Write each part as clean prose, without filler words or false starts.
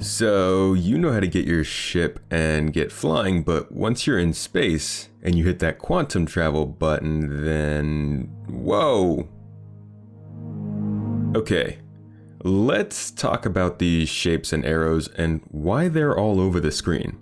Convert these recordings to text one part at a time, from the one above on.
So, you know how to get your ship and get flying, but once you're in space and you hit that quantum travel button, then whoa. Okay, let's talk about these shapes and arrows and why they're all over the screen.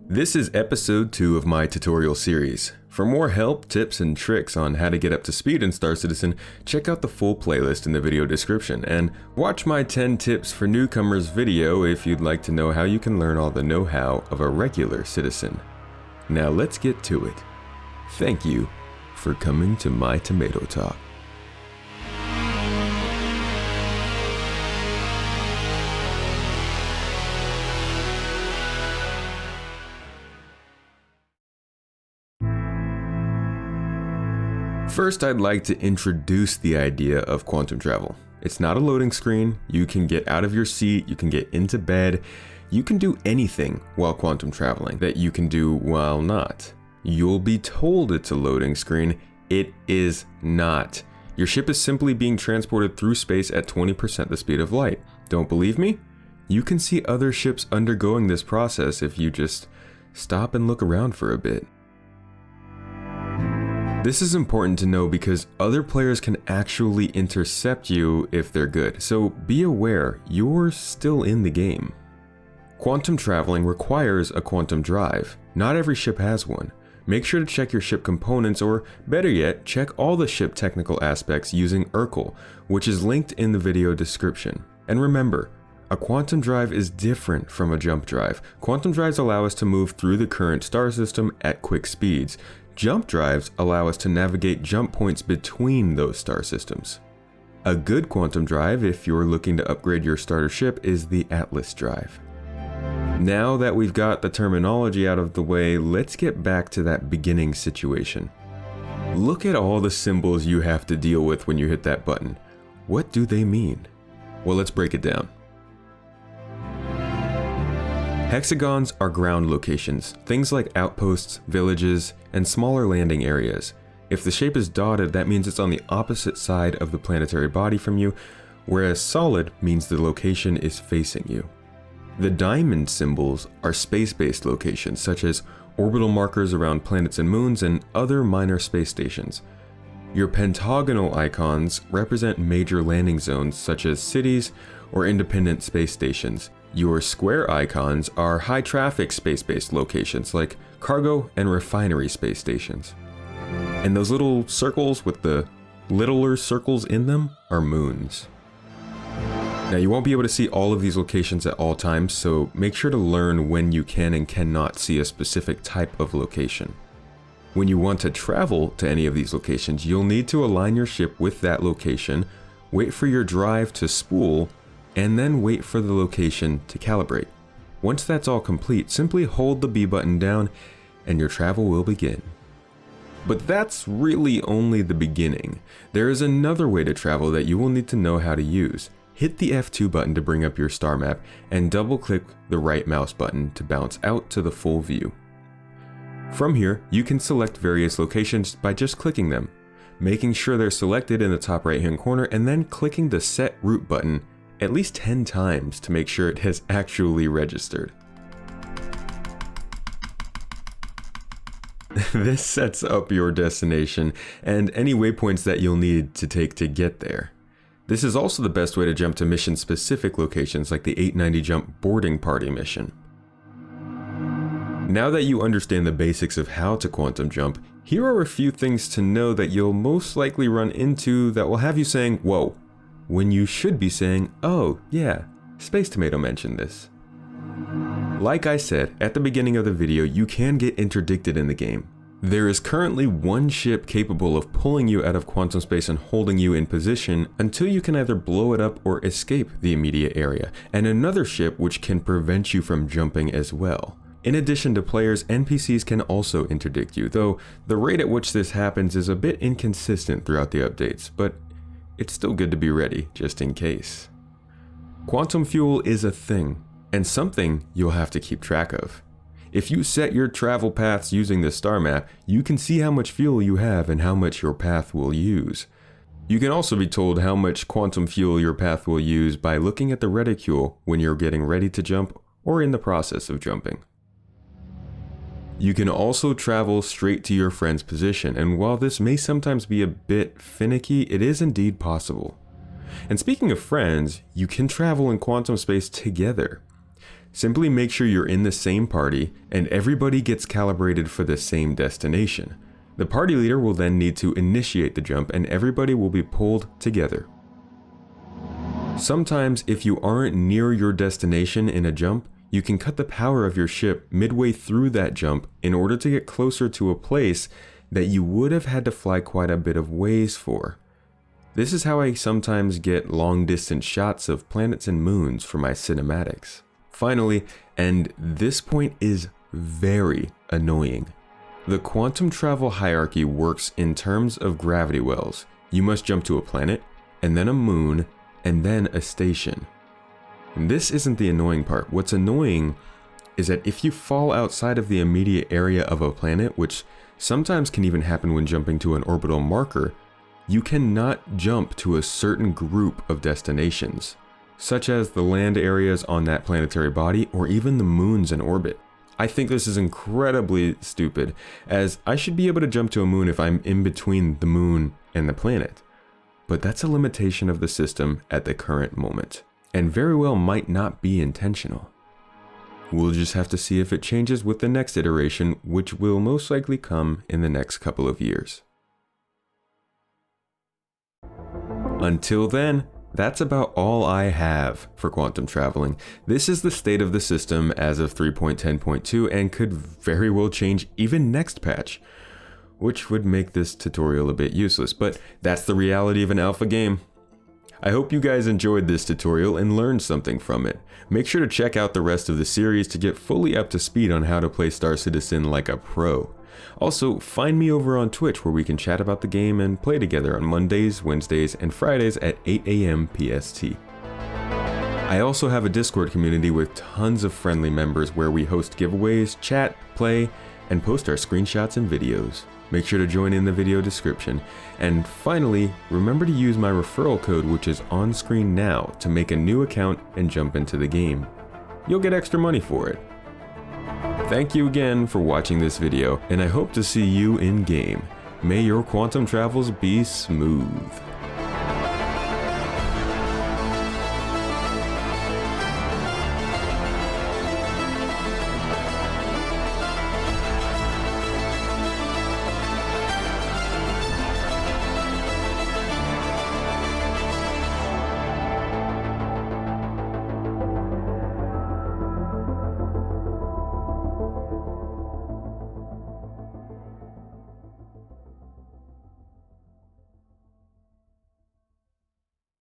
This is episode 2 of my tutorial series. For more help, tips, and tricks on how to get up to speed in Star Citizen, check out the full playlist in the video description, and watch my 10 tips for newcomers video if you'd like to know how you can learn all the know-how of a regular citizen. Now let's get to it. Thank you for coming to my Tomato Talk. First, I'd like to introduce the idea of quantum travel. It's not a loading screen. You can get out of your seat, you can get into bed, you can do anything while quantum traveling that you can do while not. You'll be told it's a loading screen. It is not. Your ship is simply being transported through space at 20% the speed of light. Don't believe me? You can see other ships undergoing this process if you just stop and look around for a bit. This is important to know because other players can actually intercept you if they're good, so be aware you're still in the game. Quantum traveling requires a quantum drive. Not every ship has one. Make sure to check your ship components, or better yet, check all the ship technical aspects using erkul, which is linked in the video description. And remember, a quantum drive is different from a jump drive. Quantum drives allow us to move through the current star system at quick speeds. Jump drives allow us to navigate jump points between those star systems. A good quantum drive, if you're looking to upgrade your starter ship, is the Atlas drive. Now that we've got the terminology out of the way, let's get back to that beginning situation. Look at all the symbols you have to deal with when you hit that button. What do they mean? Well, let's break it down. Hexagons are ground locations, things like outposts, villages, and smaller landing areas. If the shape is dotted, that means it's on the opposite side of the planetary body from you, whereas solid means the location is facing you. The diamond symbols are space-based locations, such as orbital markers around planets and moons and other minor space stations. Your pentagonal icons represent major landing zones, such as cities or independent space stations. Your square icons are high-traffic space-based locations like cargo and refinery space stations. And those little circles with the littler circles in them are moons. Now, you won't be able to see all of these locations at all times, so make sure to learn when you can and cannot see a specific type of location. When you want to travel to any of these locations, you'll need to align your ship with that location, wait for your drive to spool, and then wait for the location to calibrate. Once that's all complete, simply hold the B button down and your travel will begin. But that's really only the beginning. There is another way to travel that you will need to know how to use. Hit the F2 button to bring up your star map and double click the right mouse button to bounce out to the full view. From here, you can select various locations by just clicking them, making sure they're selected in the top right hand corner, and then clicking the set route button at least 10 times to make sure it has actually registered. This sets up your destination and any waypoints that you'll need to take to get there. This is also the best way to jump to mission-specific locations like the 890 jump boarding party mission. Now that you understand the basics of how to quantum jump, here are a few things to know that you'll most likely run into that will have you saying, whoa, when you should be saying, oh yeah, Space Tomato mentioned this. Like I said at the beginning of the video, you can get interdicted in the game. There is currently one ship capable of pulling you out of quantum space and holding you in position until you can either blow it up or escape the immediate area, and another ship which can prevent you from jumping as well. In addition to players, NPCs can also interdict you, though the rate at which this happens is a bit inconsistent throughout the updates, but it's still good to be ready, just in case. Quantum fuel is a thing, and something you'll have to keep track of. If you set your travel paths using the star map, you can see how much fuel you have and how much your path will use. You can also be told how much quantum fuel your path will use by looking at the reticule when you're getting ready to jump or in the process of jumping. You can also travel straight to your friend's position, and while this may sometimes be a bit finicky, it is indeed possible. And speaking of friends, you can travel in quantum space together. Simply make sure you're in the same party and everybody gets calibrated for the same destination. The party leader will then need to initiate the jump and everybody will be pulled together. Sometimes, if you aren't near your destination in a jump, you can cut the power of your ship midway through that jump in order to get closer to a place that you would have had to fly quite a bit of ways for. This is how I sometimes get long distance shots of planets and moons for my cinematics. Finally, and this point is very annoying, the quantum travel hierarchy works in terms of gravity wells. You must jump to a planet, and then a moon, and then a station. And this isn't the annoying part. What's annoying is that if you fall outside of the immediate area of a planet, which sometimes can even happen when jumping to an orbital marker, you cannot jump to a certain group of destinations, such as the land areas on that planetary body or even the moons in orbit. I think this is incredibly stupid, as I should be able to jump to a moon if I'm in between the moon and the planet. But that's a limitation of the system at the current moment, and very well might not be intentional. We'll just have to see if it changes with the next iteration, which will most likely come in the next couple of years. Until then, that's about all I have for quantum traveling. This is the state of the system as of 3.10.2 and could very well change even next patch, which would make this tutorial a bit useless, but that's the reality of an alpha game. I hope you guys enjoyed this tutorial and learned something from it. Make sure to check out the rest of the series to get fully up to speed on how to play Star Citizen like a pro. Also, find me over on Twitch where we can chat about the game and play together on Mondays, Wednesdays, and Fridays at 8 AM PST. I also have a Discord community with tons of friendly members where we host giveaways, chat, play, and post our screenshots and videos. Make sure to join in the video description. And finally, remember to use my referral code, which is on screen now, to make a new account and jump into the game. You'll get extra money for it. Thank you again for watching this video, and I hope to see you in game. May your quantum travels be smooth.